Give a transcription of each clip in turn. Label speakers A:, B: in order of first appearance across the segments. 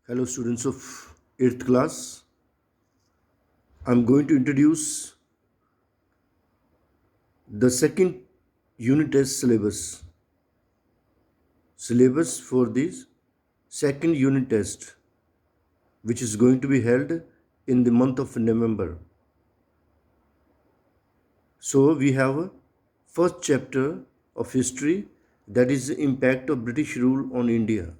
A: Hello, students of 8th class. I'm going to introduce the second unit test syllabus. Syllabus for this second unit test, which is going to be held in the month of November. So we have a first chapter of history, that is the impact of British rule on India.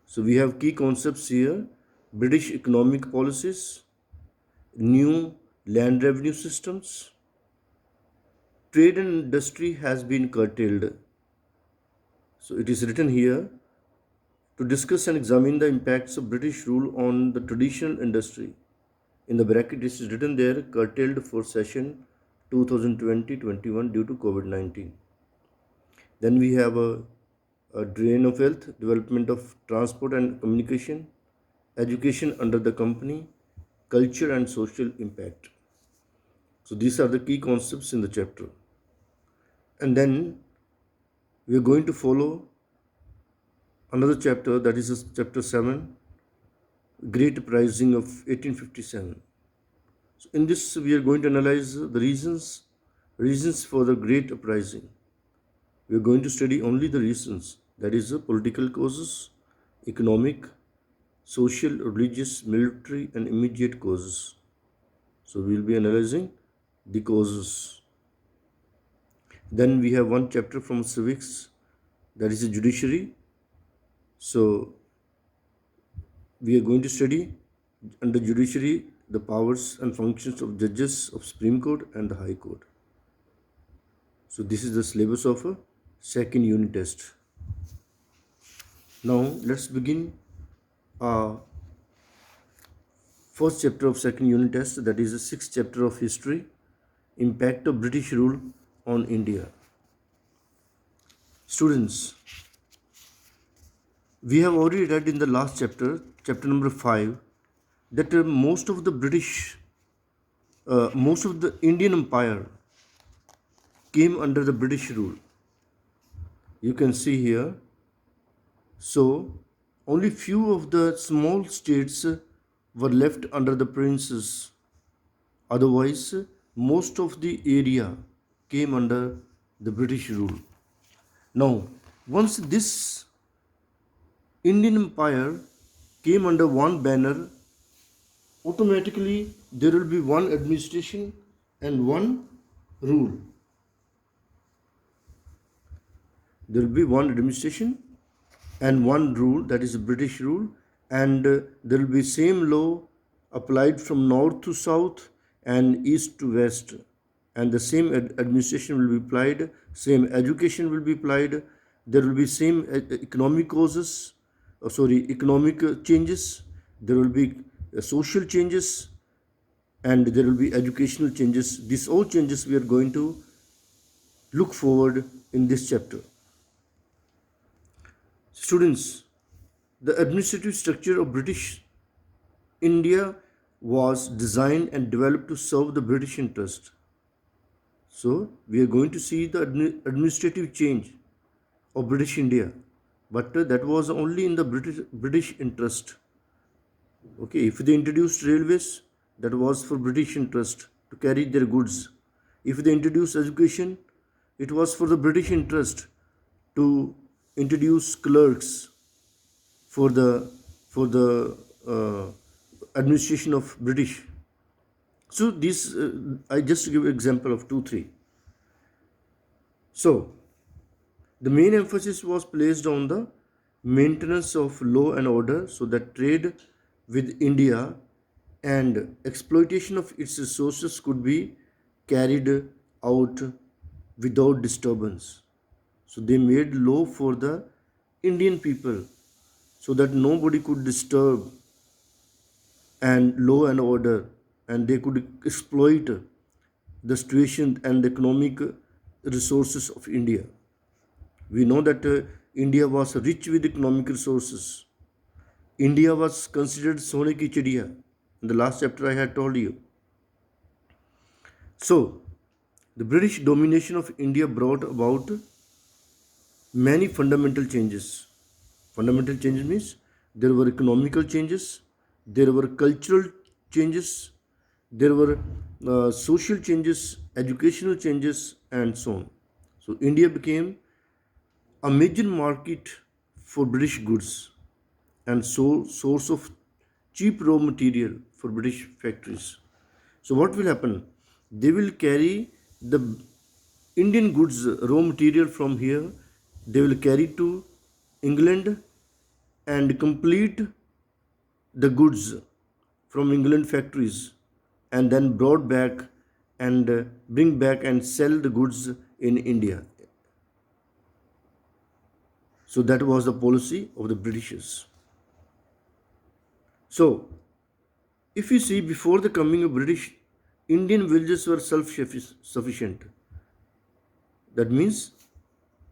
A: So we have key concepts here: British economic policies, new land revenue systems, trade and industry has been curtailed. So it is written here to discuss and examine the impacts of British rule on the traditional industry. In the bracket, it is written there curtailed for session 2020-21 due to COVID-19. Then we have a drain of wealth, development of transport and communication, education under the company, culture and social impact. So these are the key concepts in the chapter. And then we are going to follow another chapter, that is chapter 7, Great Uprising of 1857. So in this, we are going to analyze the reasons for the Great Uprising. We are going to study only the reasons, that is the political causes, economic, social, religious, military, and immediate causes. So we will be analyzing the causes. Then we have one chapter from civics, that is the judiciary. So we are going to study under judiciary the powers and functions of judges of Supreme Court and the High Court. So this is the syllabus of a second unit test. Now let's begin first chapter of second unit test, that is the sixth chapter of history, impact of British rule on India. Students, we have already read in the last chapter, chapter number 5, that most of the Indian Empire came under the British rule. You can see here. So only few of the small states were left under the princes. Otherwise, most of the area came under the British rule. Now, once this Indian Empire came under one banner, automatically there will be one administration and one rule. There will be one administration and one rule, that is British rule, and there will be same law applied from north to south and east to west, and the same administration will be applied, same education will be applied, there will be same economic causes, economic changes, there will be social changes, and there will be educational changes. These all changes we are going to look forward in this chapter. Students, the administrative structure of British India was designed and developed to serve the British interest. So, we are going to see the administrative change of British India, but that was only in the British interest. Okay, if they introduced railways, that was for British interest to carry their goods. If they introduced education, it was for the British interest to introduce clerks for the administration of British. So this I just give example of 2-3. So the main emphasis was placed on the maintenance of law and order, so that trade with India and exploitation of its resources could be carried out without disturbance. So they made law for the Indian people so that nobody could disturb and law and order, and they could exploit the situation and the economic resources of India. We know that India was rich with economic resources. India was considered Sone ki chidiya. In the last chapter I had told you. So, the British domination of India brought about many fundamental changes. Fundamental changes means there were economical changes, there were cultural changes, there were social changes, educational changes, and so on. So India became a major market for British goods and source of cheap raw material for British factories. So what will happen? They will carry the Indian goods raw material from here. They will carry to England and complete the goods from England factories and then brought back and bring back and sell the goods in India. So that was the policy of the Britishers. So if you see, before the coming of British, Indian villages were self-sufficient. That means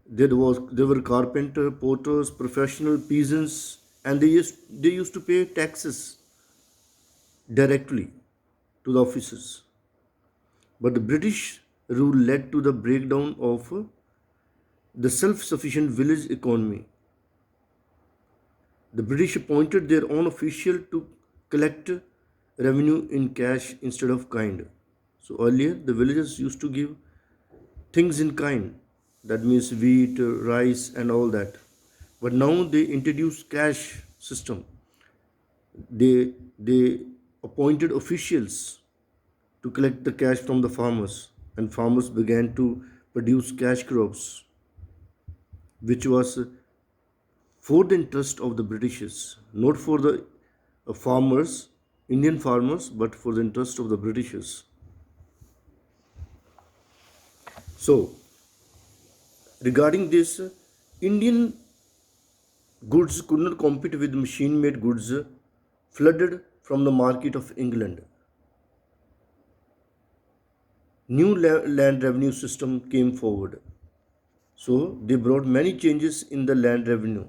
A: there were carpenter, potters, professional peasants, and they used to pay taxes directly to the officers. But the British rule led to the breakdown of the self-sufficient village economy. The British appointed their own official to collect revenue in cash instead of kind. So earlier, the villagers used to give things in kind. That means wheat, rice, and all that. But now they introduced cash system. They appointed officials to collect the cash from the farmers, and farmers began to produce cash crops, which was for the interest of the Britishers, not for the farmers, Indian farmers, but for the interest of the Britishers. So, regarding this, Indian goods could not compete with machine made goods flooded from the market of England. New land revenue system came forward. So, they brought many changes in the land revenue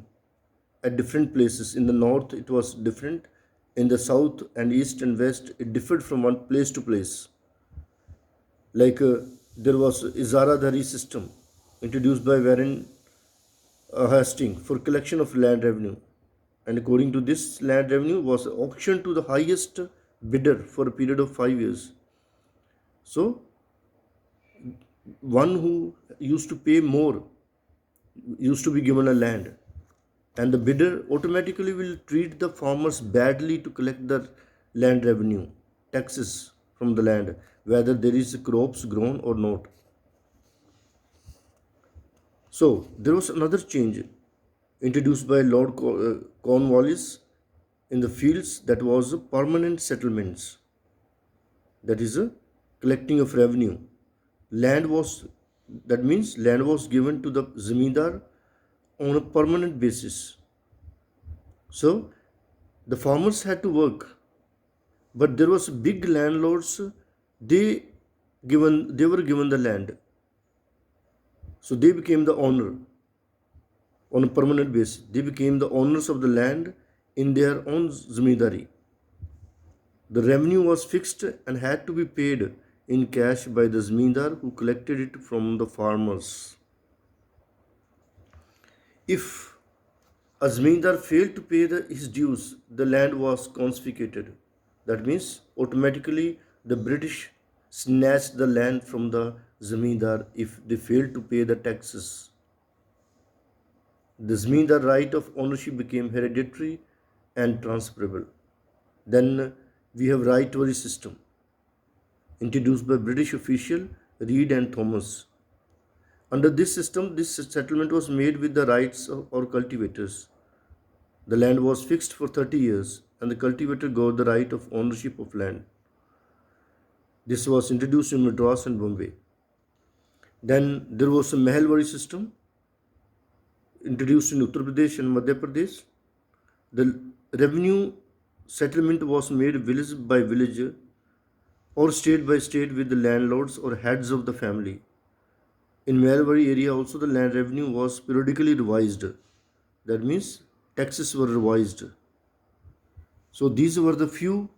A: at different places. In the north, it was different. In the south and east and west, it differed from one place to place. Like there was Izaradhari system introduced by Warren Hastings for collection of land revenue. And according to this, land revenue was auctioned to the highest bidder for a period of 5 years. So, one who used to pay more used to be given a land, and the bidder automatically will treat the farmers badly to collect the land revenue, taxes from the land, whether there is crops grown or not. So, there was another change introduced by Lord Cornwallis in the fields, that was permanent settlements, that is a collecting of revenue. Land was, that means land was given to the zamindar on a permanent basis. So the farmers had to work, but there was big landlords. They were given the land, so they became the owner on a permanent basis. They became the owners of the land in their own zamindari. The revenue was fixed and had to be paid in cash by the zamindar who collected it from the farmers. If a zamindar failed to pay his dues, the land was confiscated. That means automatically the British snatched the land from the zamindar if they failed to pay the taxes. The zamindar right of ownership became hereditary and transferable. Then we have right-to-worry system introduced by British official Reed and Thomas. Under this system, this settlement was made with the rights or cultivators. The land was fixed for 30 years and the cultivator got the right of ownership of land. This was introduced in Madras and Bombay. Then there was a Mahalwari system introduced in Uttar Pradesh and Madhya Pradesh. The revenue settlement was made village by village or state by state with the landlords or heads of the family. In Mahalwari area also the land revenue was periodically revised. That means taxes were revised. So these were the few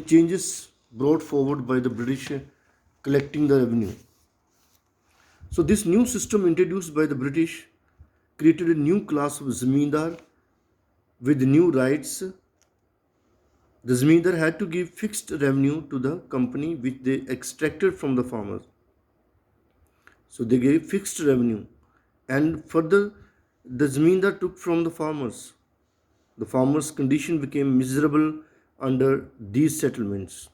A: changes brought forward by the British collecting the revenue. So this new system introduced by the British created a new class of zamindar, With new rights, the Zamindar had to give fixed revenue to the company which they extracted from the farmers. So they gave fixed revenue. And further, the Zamindar took from the farmers. The farmers' condition became miserable under these settlements.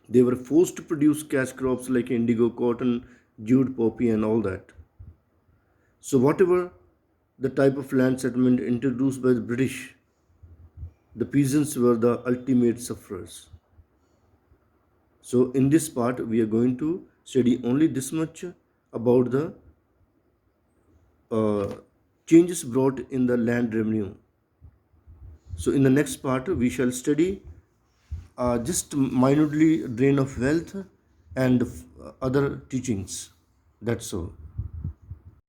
A: They were forced to produce cash crops like indigo, cotton, jute, poppy, and all that. So, whatever the type of land settlement introduced by the British, the peasants were the ultimate sufferers. So, in this part, we are going to study only this much about the uh, changes brought in the land revenue. So, in the next part, we shall study just minutely drain of wealth and other teachings. That's all.